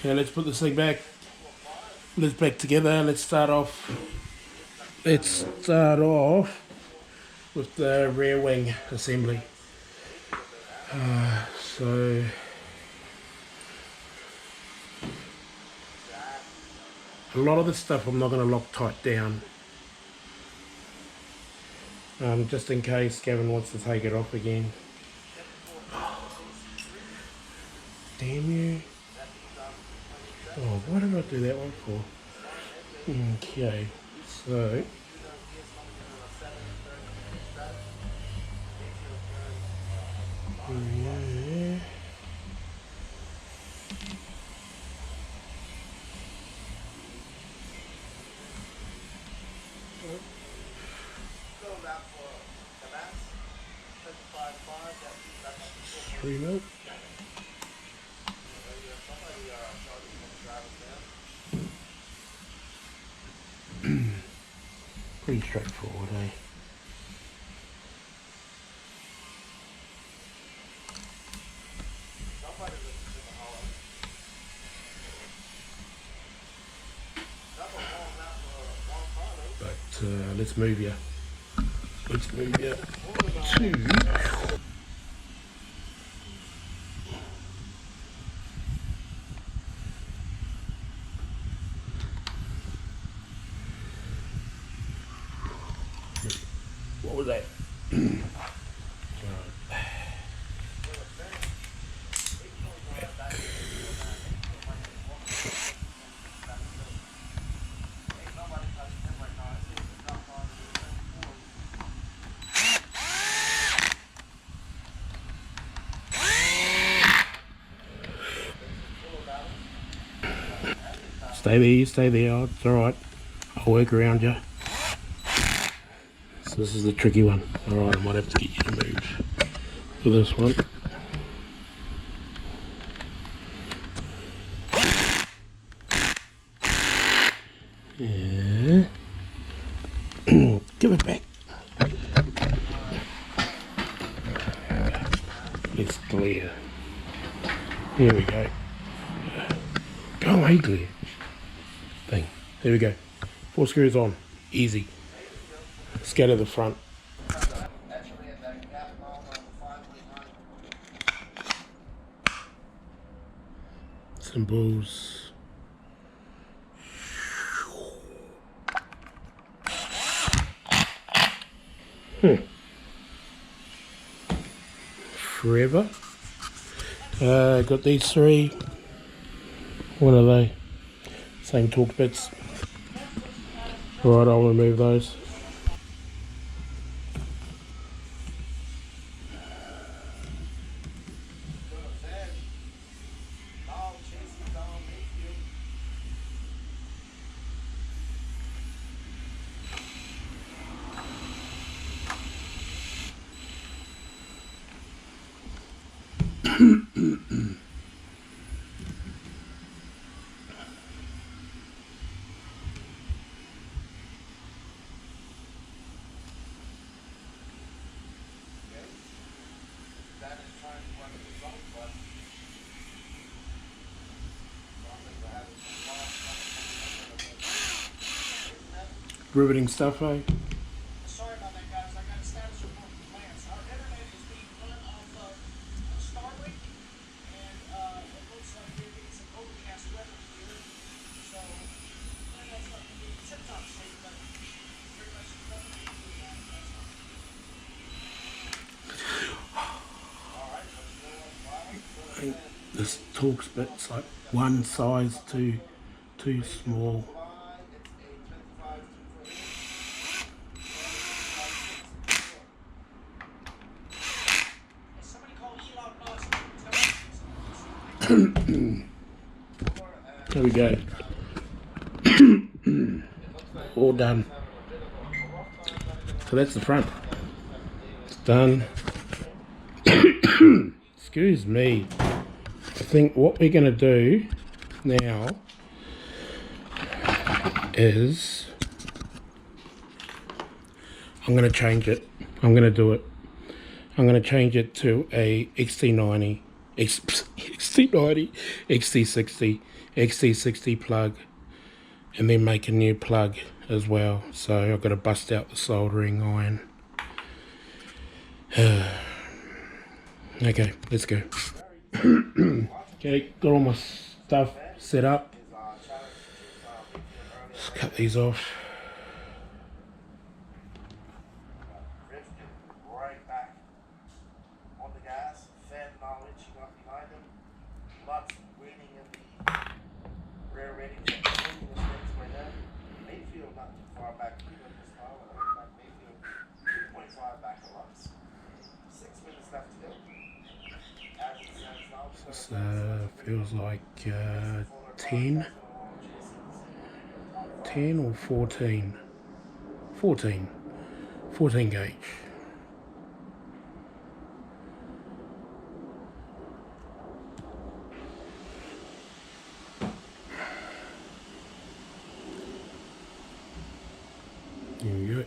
Okay, let's put this thing back. Let's back together. Let's start off. Let's start off with the rear wing assembly. So a lot of this stuff I'm not going to lock tight down, just in case Gavin wants to take it off again. Damn you. Oh, why did I do that one for? Okay, so yeah. Remote. Pretty straightforward, eh? But let's move you. Let's move you to. What was that? Stay there, you stay there, it's alright. I'll work around you. So this is the tricky one. Alright, I might have to get you to move for this one. Yeah. Give it back. It's clear. Here we go. Go away, clear. Thing. There we go. 4 screws on. Easy. Scatter the front. Symbols. Forever. Got these 3. What are they? Same torque bits. Right, I'll remove those. Riveting stuff, eh? Sorry about that, guys. I got a status report from Lance. Our internet is being run off of Soldering, and it looks like we're getting some overcast weather here. So, that's not going to be tip-top shape, but pretty much nothing we can do about it. I think this torque bit's like one size too small. There we go. All done. So that's the front. It's done. Excuse me. I think what we're going to do now is I'm going to change it. I'm going to do it. I'm going to change it to a XT90, XT90, XT60, XT60 plug and then make a new plug as well. So I've got to bust out the soldering iron. Okay, let's go. Okay, got all my stuff set up. Let's cut these off. Right back on the gas, fan knowledge you got behind him. Lots waiting in the rear ratings and holding the strings by then. Mayfield not too far back either this time. I heard back Mayfield 2.5 back to Lux. 6 minutes left to go. As it stands now, This feels like 10 or 14. 14 gauge. Here we go.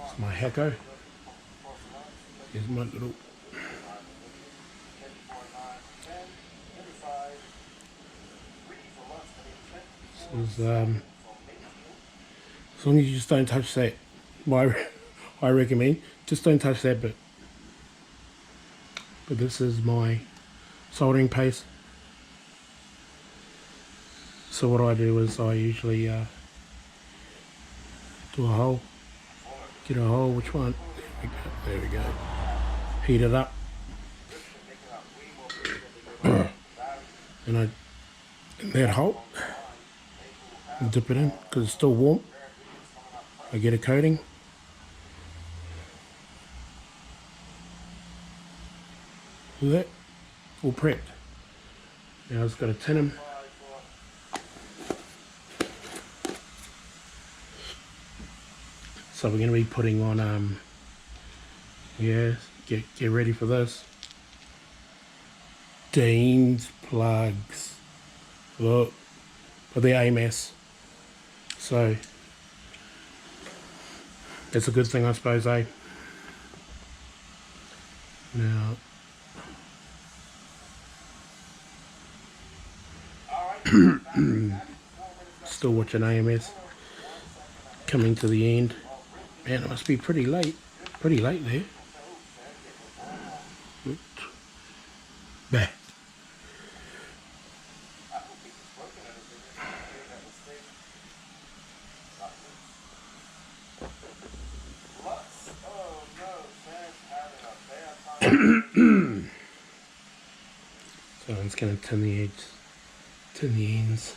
It's my Hecko. Here's my little. This is, as long as you just don't touch that, I recommend just don't touch that bit. But this is my soldering paste. So what I do is I usually do a hole, get a hole, which one? There we go. Heat it up. And I, in that hole, dip it in because it's still warm. I get a coating. Look at that, all prepped. Now I've got to tin them. So we're going to be putting on, yeah, get ready for this. Dean's plugs. Look, for the AMS. So, that's a good thing, I suppose, eh? Now, still watching AMS. Coming to the end. Man, it must be pretty late there. Bah. So I'm just going to tin the edges, tin the ends.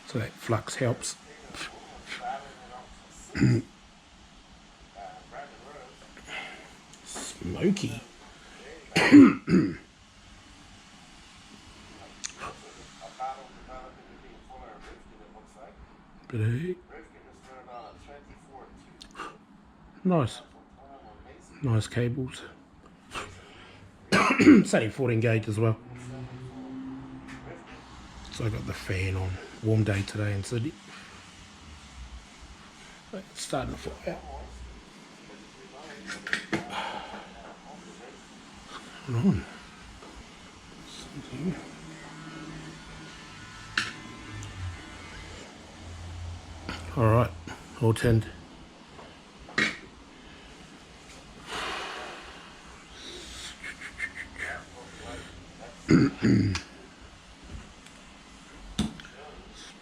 So that flux helps. Smoky. But hey, nice cables. It's only 14 gauge as well. So I got the fan on. Warm day today in Sydney. It's starting to fly out. What's going on? Something. Alright, all tinned.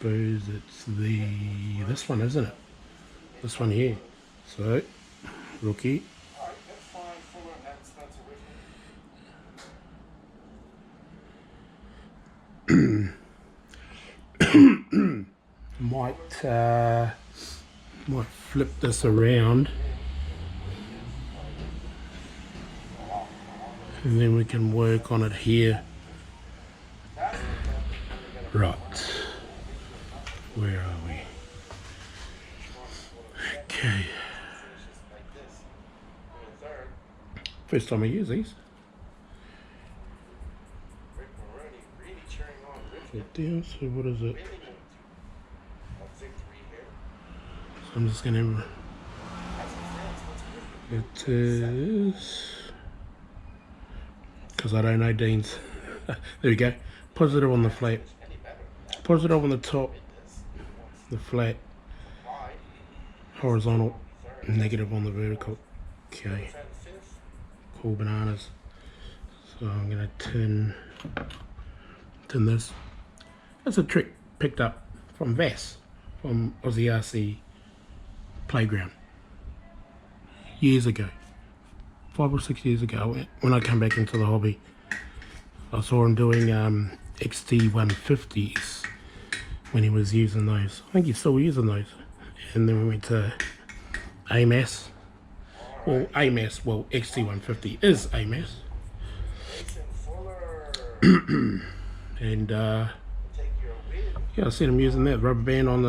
Suppose it's this one, isn't it? This one here. So, rookie. might flip this around, and then we can work on it here. Right, where are we? Okay, first time I use these. Down, so what is it? So I'm just gonna. It is because I don't know Dean's. There we go. Positive on the flat. Positive on the top. The flat. Horizontal. Negative on the vertical. Okay. Cool bananas. So I'm gonna turn this. That's a trick picked up from Vass, from Aussie RC Playground, years ago, 5 or 6 years ago, when I came back into the hobby. I saw him doing XT150s when he was using those. I think he's still using those. And then we went to AMAS. Well, AMAS, well, XT150 is AMAS. And yeah, I seen him using that rubber band on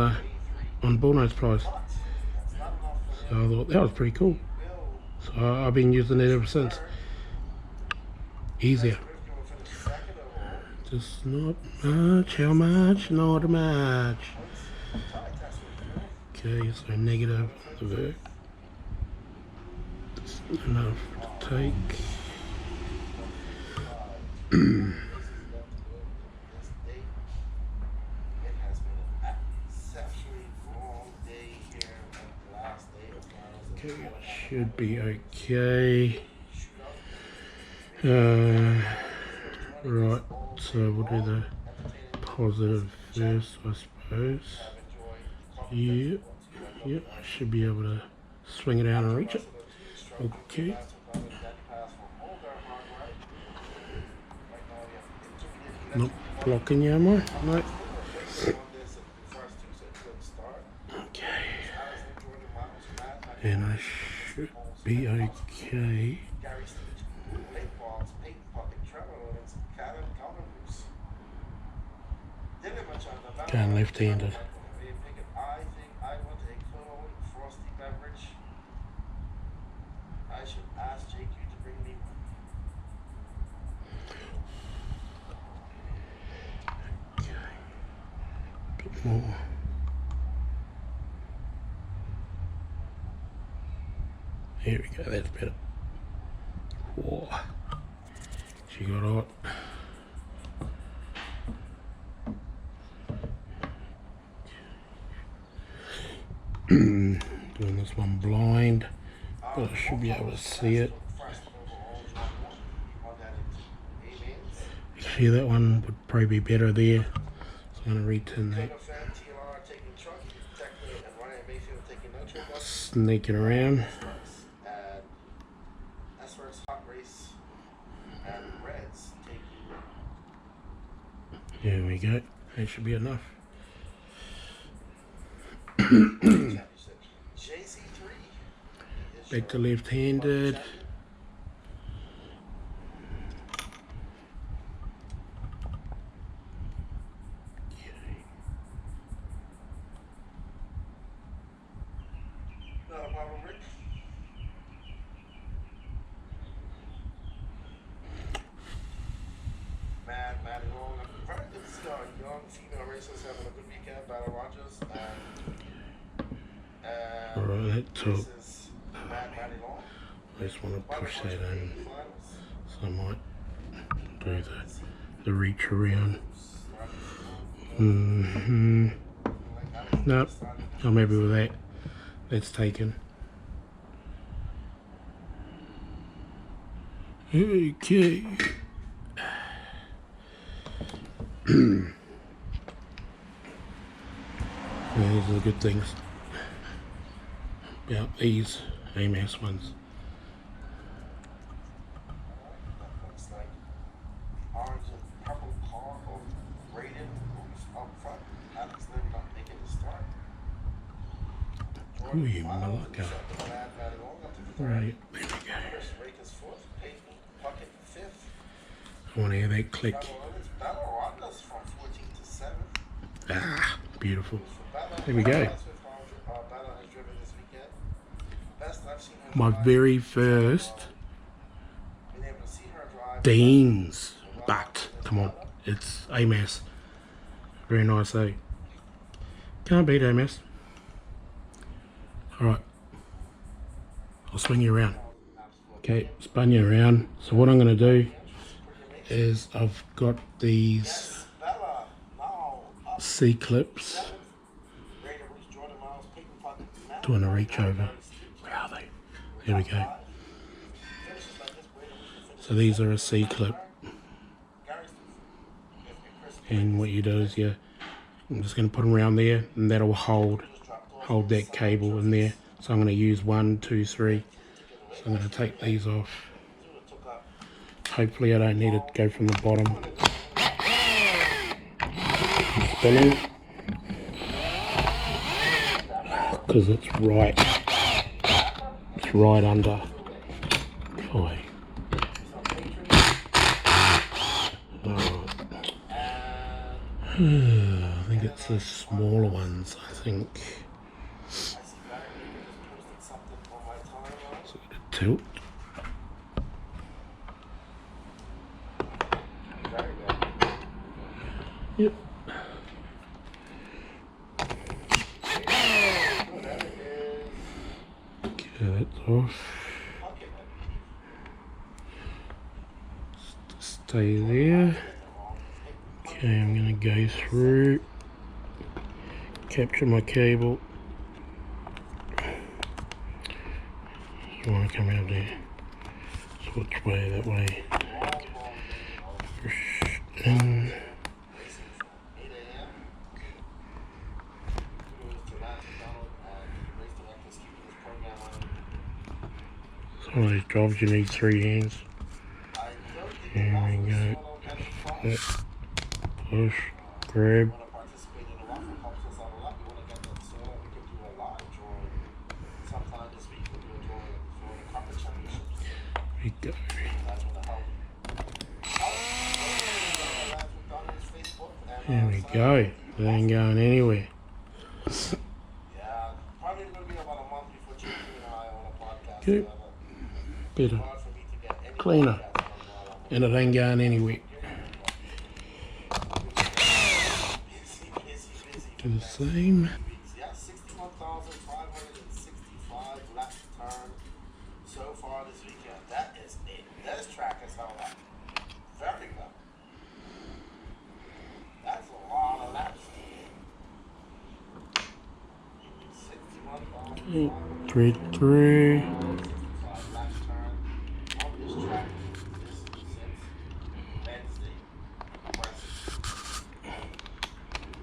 bullnose pliers. So I thought that was pretty cool. So I've been using it ever since. Easier. Just not much. How much? Not much. Okay, so negative the vert. That's enough to take. Okay, it should be okay. Right, so we'll do the positive first, I suppose. Yeah, I should be able to swing it out and reach it. Okay. Not blocking you, am I? No. Okay. And I should be okay. Going left-handed. I should ask JQ to bring me one. Bit more. Here we go, that's better. Whoa. She got hot. Doing this one blind, but I should be able to see it. Actually, that one would probably be better there, so I'm going to return that. Sneaking around. There we go, that should be enough. Back to left-handed. Young female racers having a good weekend, Battle Rogers, Alright, that took. I just want to push that in, so I might do the reach around. Nope, I'm happy with that. That's taken. Okay. These are the good things about these AMAS ones. Looks like orange and purple car or braided up front. Alex Lynn not making the start. Ooh, Malacca. Right, there we go. Chris Raker's fourth, Pavement, Puckett fifth. I want to hear that click. Bella Ronda's from 14 to 7. Ah, beautiful. Bella, There we go. Bella has driven this weekend. Best I've seen her My drive. very first Been able to see her drive. Dean's, but come on, it's AMAS. Very nice, eh? Can't beat AMAS. Alright, I'll swing you around. Okay, spun you around. So what I'm going to do is I've got these Bella, now up C-clips. Raider Bruce, Jordan Miles, Peyton Puckett. Doing a reach over. Where are they? There we go. So these are a C-clip. And what you do is I'm just going to put them around there, and that'll hold that cable in there. So I'm going to use 1, 2, 3. So I'm going to take these off. Hopefully I don't need it to go from the bottom. Spinning. Because it's right under. Boy. I think it's the smaller ones, I think. So the tilt. Yep. Okay, that's off. Stay there. Okay, I'm going to go through, capture my cable. You want to come out there, switch way that way. Push in. Some of these jobs you need 3 hands. Here we go. Yep. Push, grab. There we go. There we go. They ain't going anywhere. Good. Better. Cleaner. And it ain't going anywhere. Do the same. Yeah, 61,565 laps turned so far this weekend. That is it. This track is held up very well. That's a lot of laps. 61,565 Thread through. laps turned on this track since Wednesday.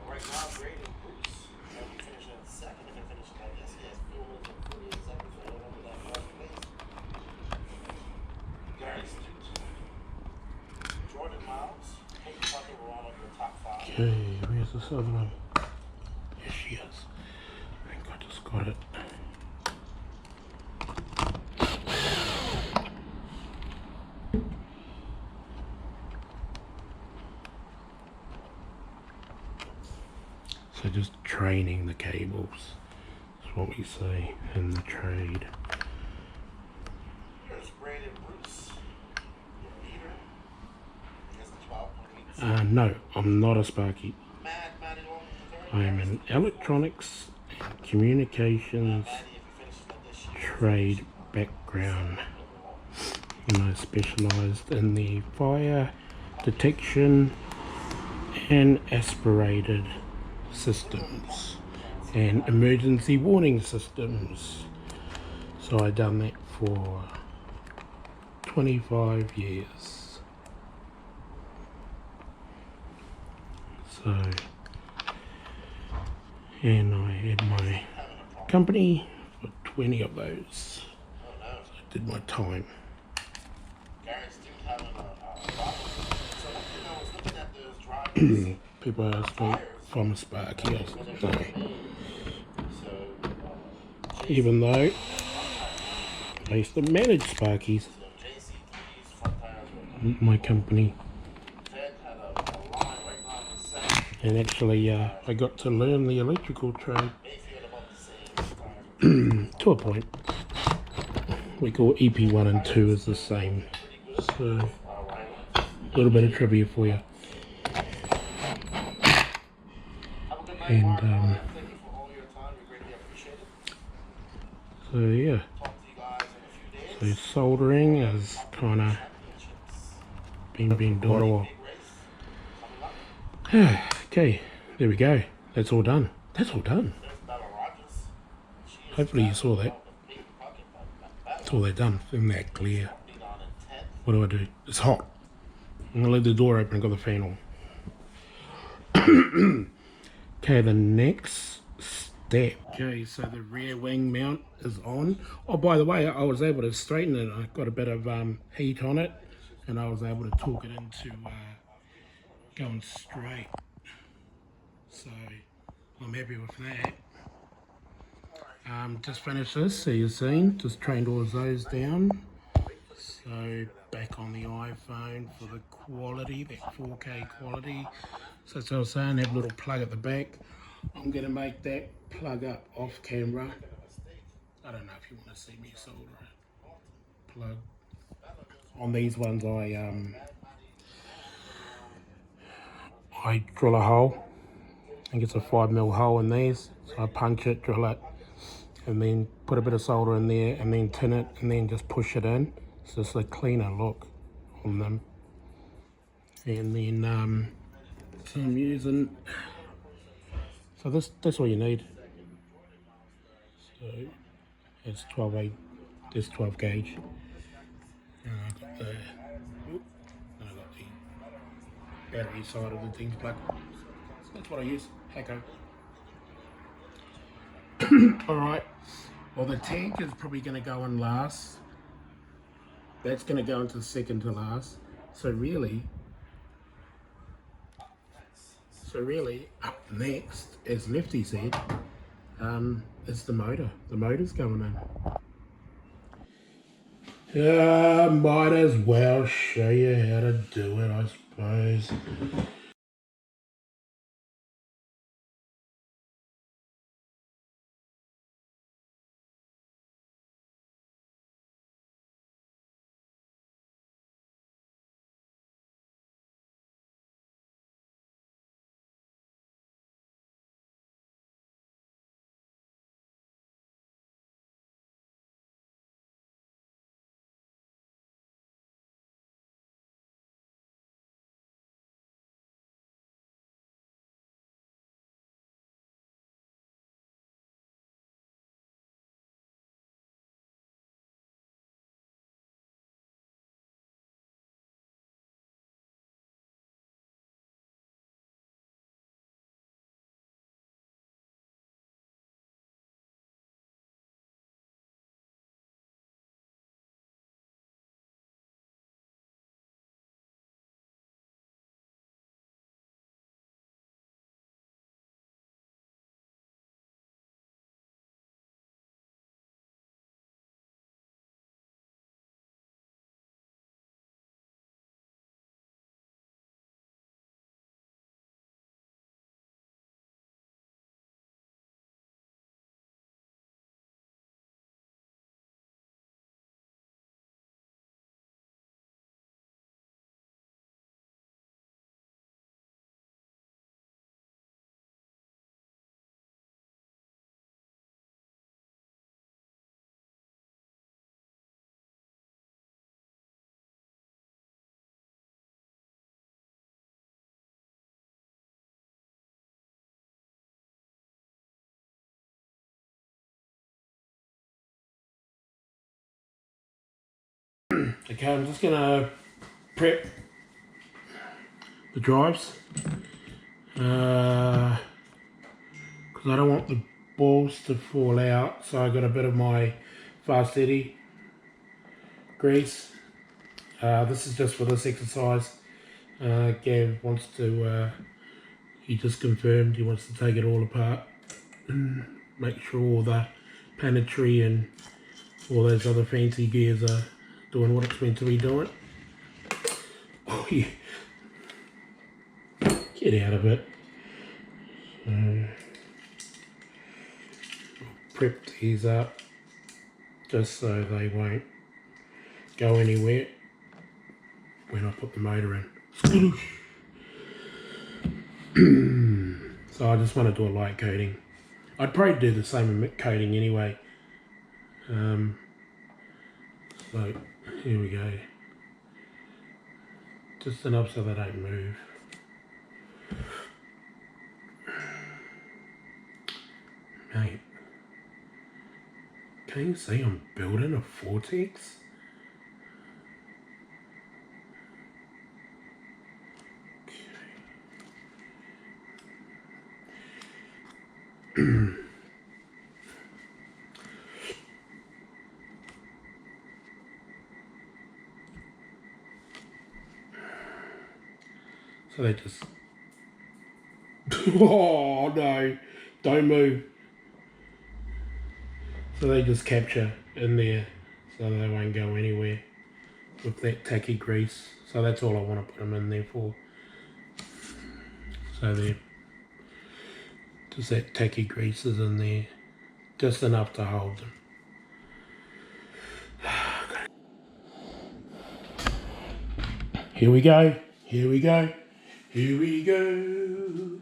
Right now, Braden Bruce, and we finish in second. If he finishes like this, he has 4 minutes and 48 seconds. So over that first place. Gary Stute, Jordan Miles, Peyton Puckett were all of the top 5. Okay, where's this other one? Here she is. I think I just got it. So just training the cables is what we say in the trade. Here's Braden Bruce, your leader. He has 12 points. No, I'm not a Sparky. Maddie Long, the third. I am in electronics and communications Maddie, if he finishes like this, she trade background. And I specialised in the fire detection and aspirated systems and emergency warning systems. So I done that for 25 years. So, and I had my company for 20 of those. So I did my time. Gary's still having a problem. So one thing I was looking at those drivers. People ask me if I'm a Sparky. I said no. even though I used to manage Sparkies, JC3's front tires were my company, Fed had a line right on the center. and actually I got to learn the electrical trade Mayfield about the same tires. to a point. We call EP1 and 2 is the same. So, a little bit of trivia for you. Have a good night, And Mark. Thank you for all your time. We greatly appreciate it. so yeah, Talk to you guys in a few days. so soldering has kind of been done a while. Big race coming up. Okay, there we go. That's all done. That's all done. There's Bella Rogers. She is Hopefully you saw that. the big bucket, but That's all they've done. Isn't that clear? beat on in 10. What do I do? It's hot. I'm gonna leave the door open and got the fan on. Okay, the next step. Okay, so the rear wing mount is on. Oh, by the way, I was able to straighten it. I got a bit of heat on it, and I was able to torque it into going straight. So I'm happy with that. Just finished this, so you've seen. Just trained all of those down. So back on the iPhone for the quality, that 4K quality. So as I was saying, have a little plug at the back. I'm going to make that plug up off camera. I don't know if you want to see me solder it. Plug. On these ones I drill a hole. I think it's a 5mm hole in these. So I punch it, drill it, and then put a bit of solder in there, and then tin it, and then just push it in. So it's a cleaner look on them. And then so I'm using, so that's all you need. So it's 12/8, this 12 gauge. And I got the, and I got the battery side of the things plug. So that's what I use. Hacko. Alright, well the tank is probably going to go in last. That's going to go into second to last. So really, up next, as Lefty said, is the motor. The motor's going in. Might as well show you how to do it, I suppose. Okay, I'm just gonna prep the drives because I don't want the balls to fall out. So I got a bit of my fast eddy grease. This is just for this exercise. Gav wants to, he just confirmed he wants to take it all apart and make sure all the planetary and all those other fancy gears are doing what it's meant to be doing. Oh yeah. Get out of it. Prep these up just so they won't go anywhere when I put the motor in. So I just want to do a light coating. I'd probably do the same coating anyway. So here we go. Just enough so they don't move. Mate, can you see I'm building a Fourtex? So they just... Oh no, don't move. So they just capture in there so they won't go anywhere with that tacky grease. So that's all I want to put them in there for. So they're just that tacky grease is in there, just enough to hold them. Here we go, here we go, here we go.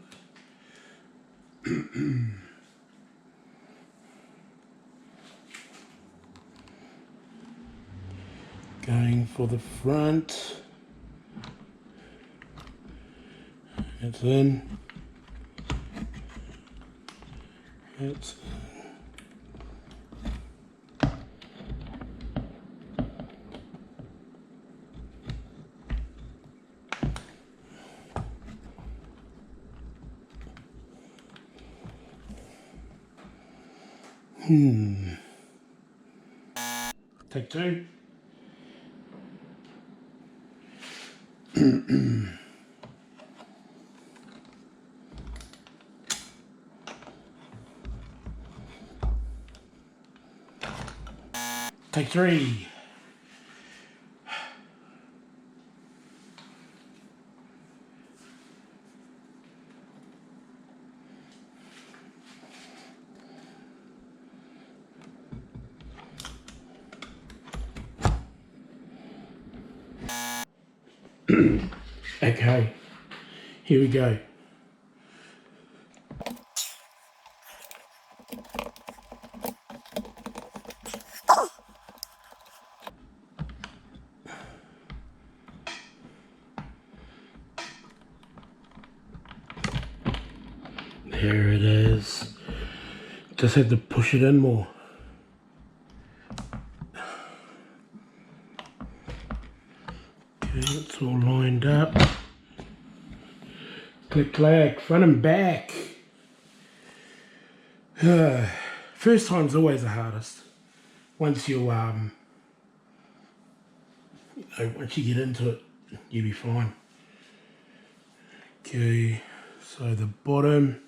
Going for the front. It's in. It's Take two. Take three. Okay, here we go. There it is. Just had to push it in more. Okay, it's all lined up. Click, clack, front and back. First time's always the hardest. Once you, once you get into it, you'll be fine. Okay, so the bottom.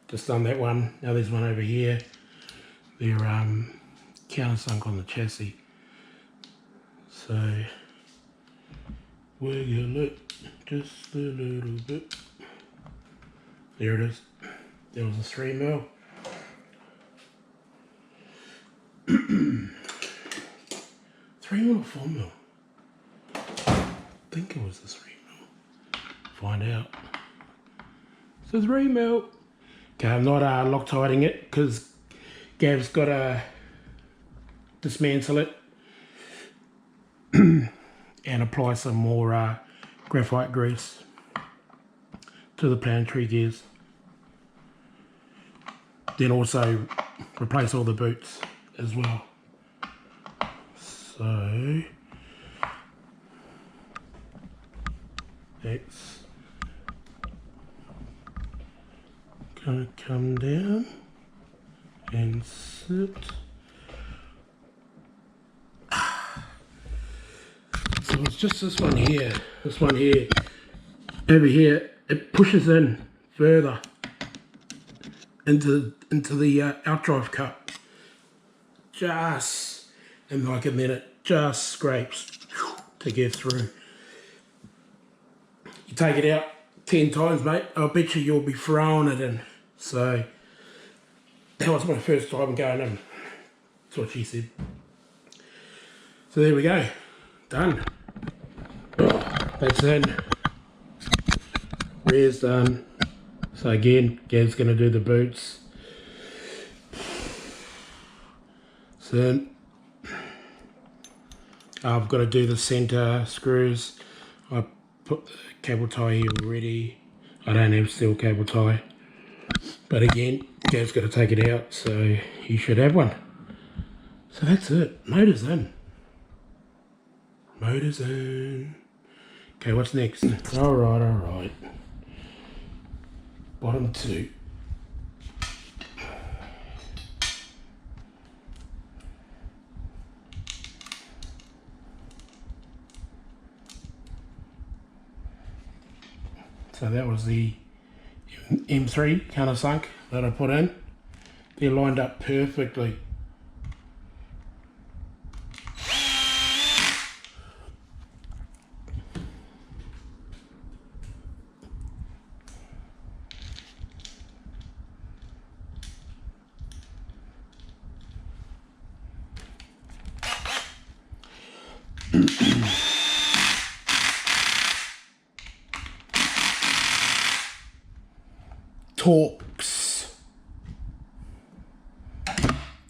Just done that one. Now there's one over here. They're countersunk on the chassis. So wiggle it just a little bit. There it is. There was a 3mm. 3mm or 4mm? I think it was the 3mm. Find out. It's a 3mm. Okay, I'm not Loctiting it because Gav's got to dismantle it and apply some more graphite grease to the planetary gears. Then also replace all the boots as well. So that's gonna come down and sit. So it's just this one here. This one here. Over here, it pushes in further into the outdrive cup. Just, and then it just scrapes to get through. You take it out 10 times, mate, I'll bet you'll be throwing it in. So that was my first time going in. That's what she said. So there we go. Done. That's in. Rear's done. So again, Gav's going to do the boots. So I've got to do the centre screws. I put the cable tie here already. I don't have steel cable tie. But again, Gav's got to take it out, so you should have one. So that's it. Motor's in. Motor's in. Okay, what's next? Alright. Bottom two. So that was the M3 countersunk that I put in. They're lined up perfectly.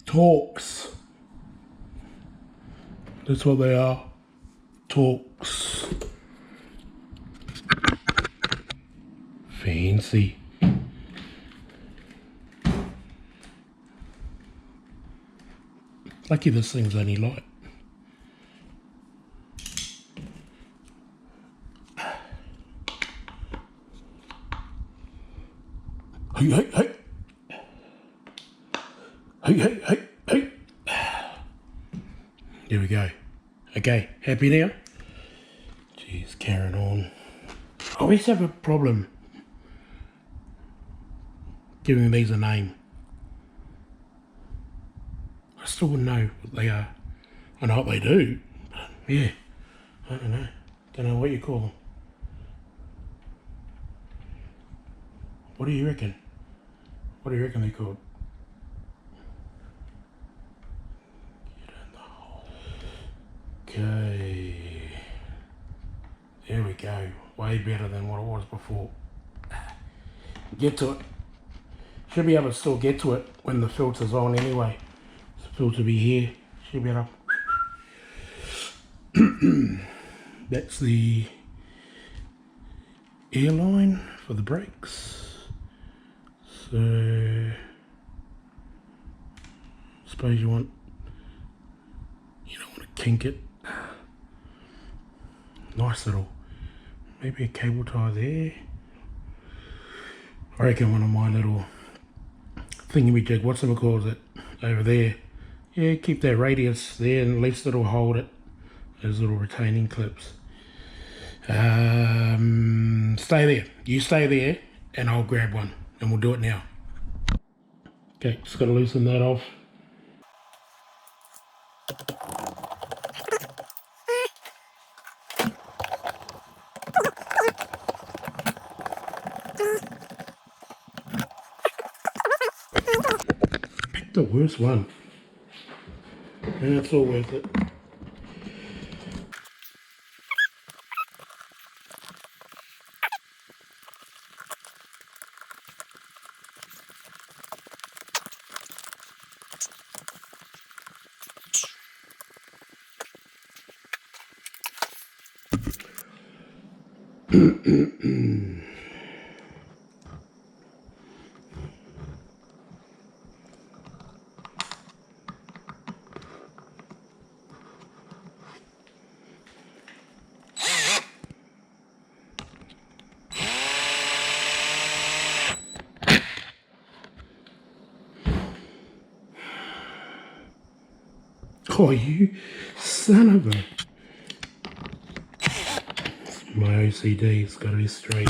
Torques. That's what they are. Torques. Fancy. Lucky this thing's only light. Hey. Hey. There we go. Okay, happy now? Jeez, carrying on. I always have a problem giving these a name. I still wouldn't know what they are. I know what they do, but yeah, I don't know. Don't know what you call them. What do you reckon? What do you reckon they're called? Okay. There we go. Way better than what it was before. Get to it. Should be able to still get to it when the filter's on anyway. The filter be here. Should be able to. That's the airline for the brakes. So suppose you don't want to kink it. Nice little, maybe a cable tie there. I reckon one of my little thingamajig, what's it called it, over there. Yeah, keep that radius there and at least it'll hold it. Those little retaining clips. Stay there. You stay there and I'll grab one and we'll do it now. Okay, just got to loosen that off. Pick the worst one. And it's all worth it. Oh, you son of a... My OCD's got to be straight.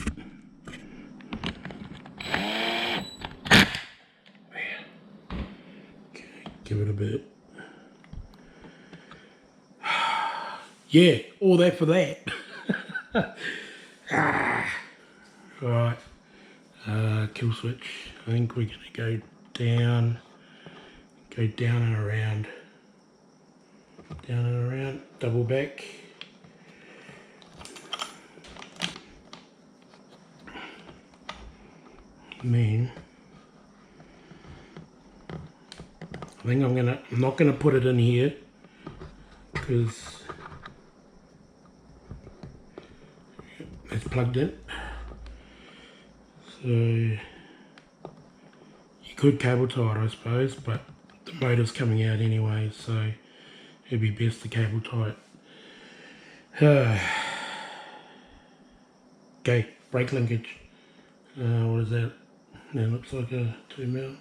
Okay, give it a bit. Yeah, all that for that. Right, kill switch. I think we're gonna go down and around. Down and around, double back. And then I think I'm not gonna put it in here because it's plugged in. So you could cable tie it, I suppose, but the motor's coming out anyway, so it'd be best to cable tie it. Okay, brake linkage. What is that? That looks like a 2mm.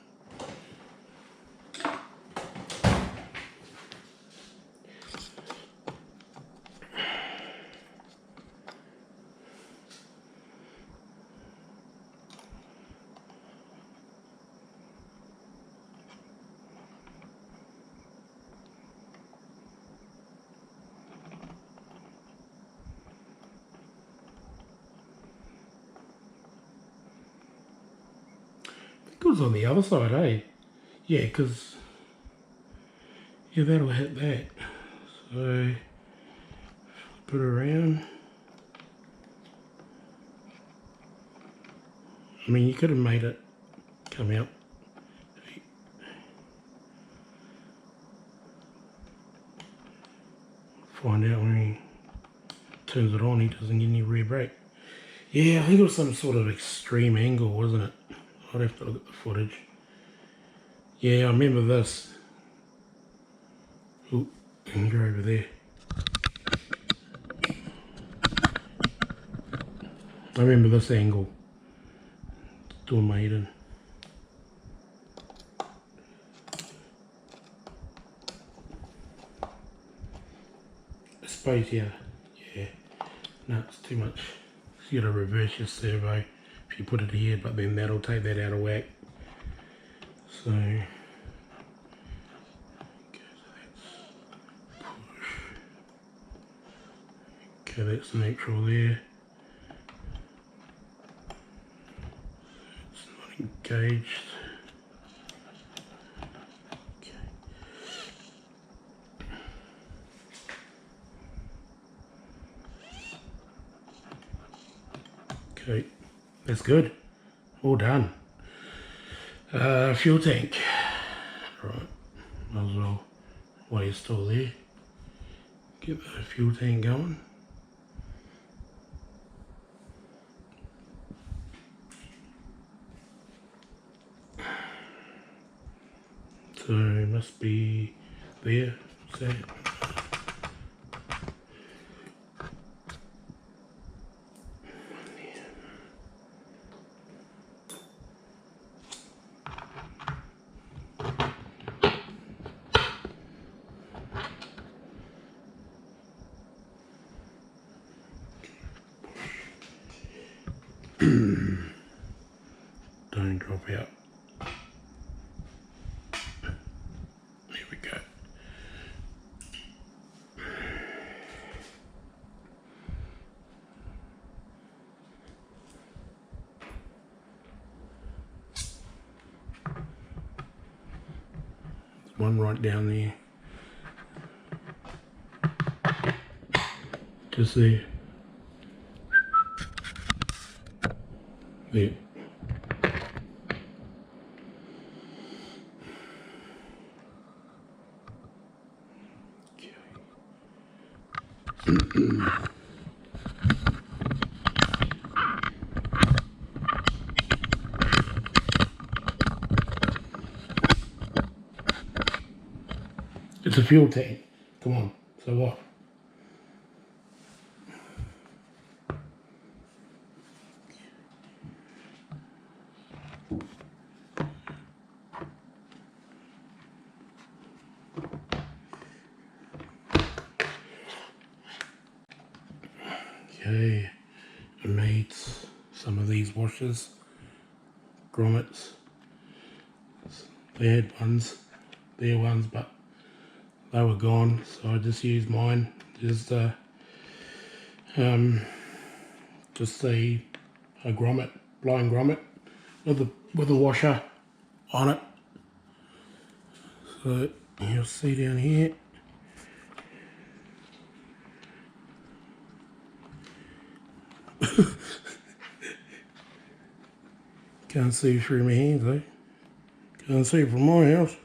It was on the other side, eh? Yeah, because yeah, that'll hit that. So put it around. I mean, you could have made it come out. Find out when he turns it on, he doesn't get any rear brake. Yeah, I think it was some sort of extreme angle, wasn't it? I'd have to look at the footage. Yeah, I remember this. Ooh, and go over there. I remember this angle. Doing my head in. I suppose, yeah. No, it's too much. You gotta reverse your servo if you put it here, but then that'll take that out of whack. So, okay, that's push. Okay, that's neutral there. It's not engaged. Okay, that's good. All done. Fuel tank. Right, might as well, while you're still there, get the fuel tank going. So it must be there. What's that? Don't drop out. There we go. There's one right down there. Just there. There. It's a fuel tank. Come on. So what? Okay. these washers, grommets. They had ones, their ones, but they were gone, so I just used mine. Just a grommet, blind grommet with a washer on it. So you'll see down here. Can't see through my hands though. Can't see from my house.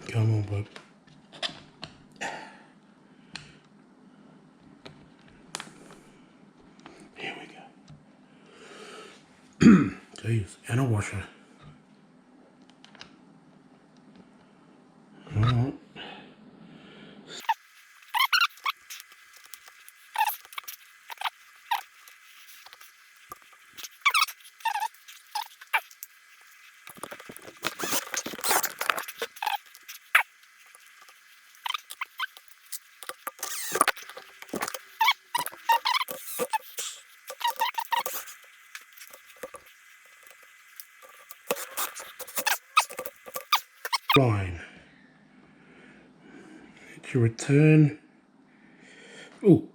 Come on, bud. Here we go. Jeez, and a washer. Alright. Line. It's your return. Oh,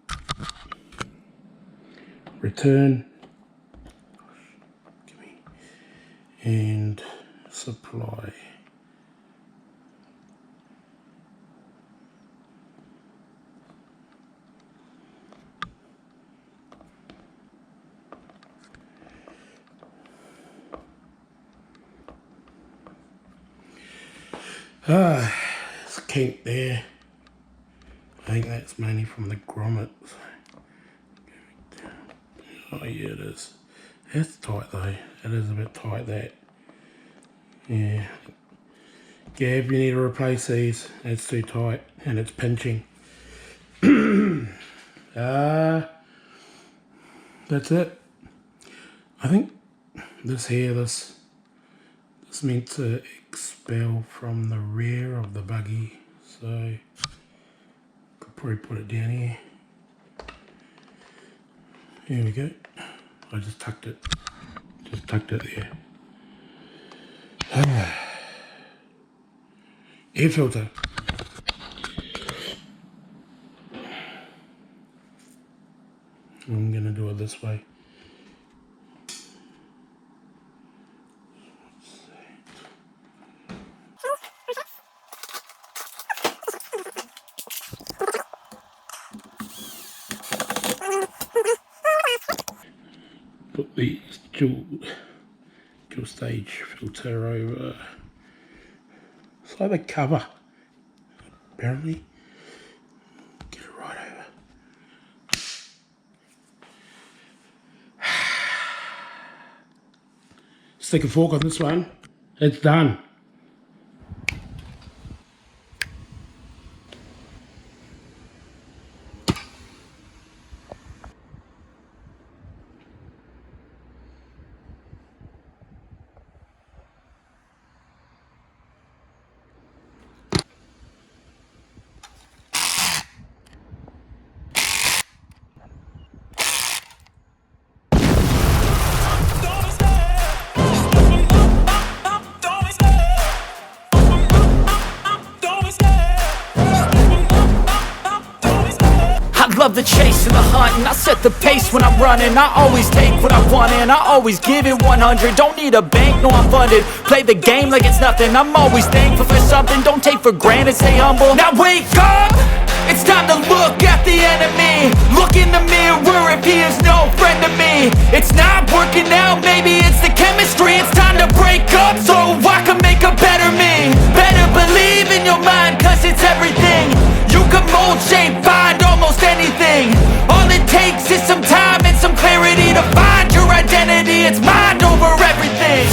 return. Give me. And supply. It's kink there. I think that's mainly from the grommet. Oh yeah, it is. That's tight though. It is a bit tight, that. Yeah. Gav, you need to replace these. It's too tight and it's pinching. That's it. I think this here, this meant to expel from the rear of the buggy, so could probably put it down here. Here we go. I just tucked it there. Air filter. I'm gonna do it this way. Put the dual stage filter over. It's like the cover, apparently. Get it right over. Stick a fork on this one. It's done. Love the chase and the hunt, and I set the pace when I'm running. I always take what I want and I always give it 100. Don't need a bank, no I'm funded. Play the game like it's nothing. I'm always thankful for something. Don't take for granted, stay humble. Now wake up! It's time to look at the enemy. Look in the mirror if he is no friend to me. It's not working out, maybe it's the chemistry. It's time to break up so I can make a better me. Better believe in your mind, cause it's everything. You can mold, shape, find almost anything. All it takes is some time and some clarity to find your identity. It's mind over everything.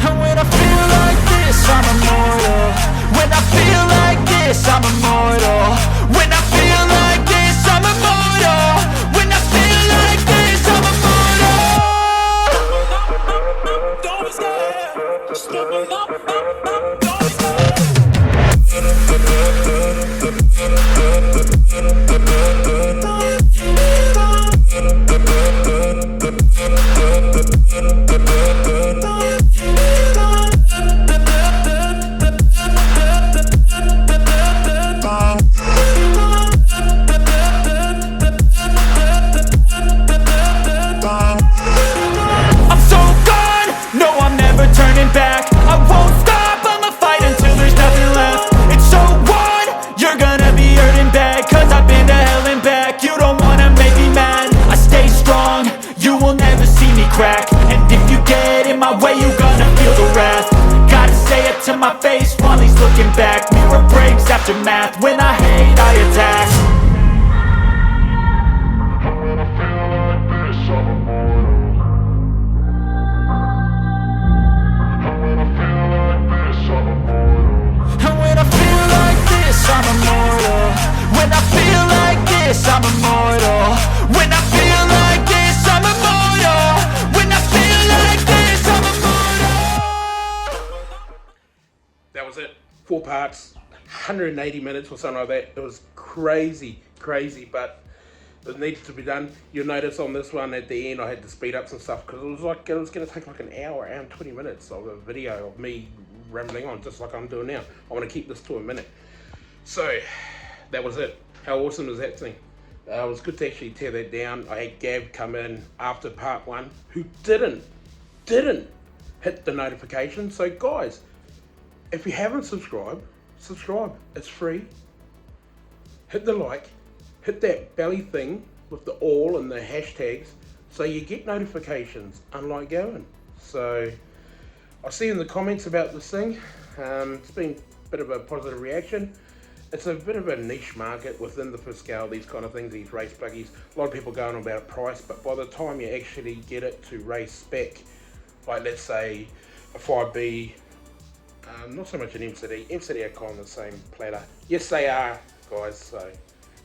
And when I feel like this, I'm immortal. When I feel like this, I'm immortal. When I feel like this, I'm immortal. Stepping up, I'm so gone, no I'm never turning back. I won't stop, I'ma fight until there's nothing left. It's so on, you're gonna be hurting bad, cause I've been to hell and back. You don't wanna make me mad, I stay strong, you will never see me crack. And if you get in my way, you gonna feel the wrath. Gotta say it to my face while he's looking back. Mirror breaks after math, when I hate I attack. And when I feel like this, I'm immortal. When I feel like this, I'm immortal. When I feel like this, I'm immortal. When I feel like this, I'm immortal. That was it. 4 parts, 180 minutes or something like that. It was crazy, but it needed to be done. You'll notice on this one at the end I had to speed up some stuff because it was going to take like an hour and 20 minutes of a video of me rambling on just like I'm doing now. I want to keep this to a minute. So that was it. How awesome is that thing? It was good to actually tear that down. I had Gav come in after part 1 who didn't hit the notification. So guys, if you haven't subscribed, subscribe. It's free. Hit the like. Hit that belly thing with the all and the hashtags so you get notifications, unlike Gavin. So I'll see you in the comments about this thing. It's been a bit of a positive reaction. It's a bit of a niche market within the Fiscal, these kind of things, these race buggies. A lot of people going on about price, but by the time you actually get it to race spec, like let's say a 5B, not so much an MCD. MCD are kind of the same platter. Yes, they are, guys. So,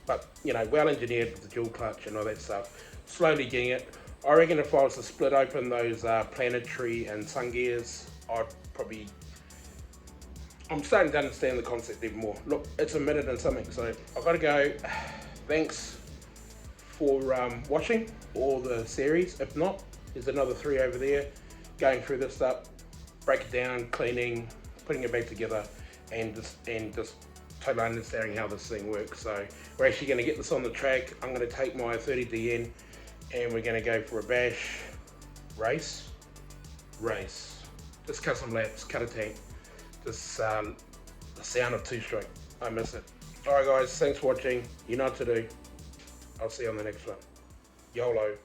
but you know, well engineered with the dual clutch and all that stuff. Slowly getting it. I reckon if I was to split open those planetary and sun gears, I'm starting to understand the concept even more. Look, it's a minute and something, so I've got to go. Thanks for watching all the series. If not, there's another 3 over there going through this stuff, break it down, cleaning, putting it back together, and just totally understanding how this thing works. So we're actually going to get this on the track. I'm going to take my 30DN and we're going to go for a bash, race, just cut some laps, cut a tank. Just the sound of 2-stroke, I miss it. Alright guys, thanks for watching. You know what to do. I'll see you on the next one. YOLO.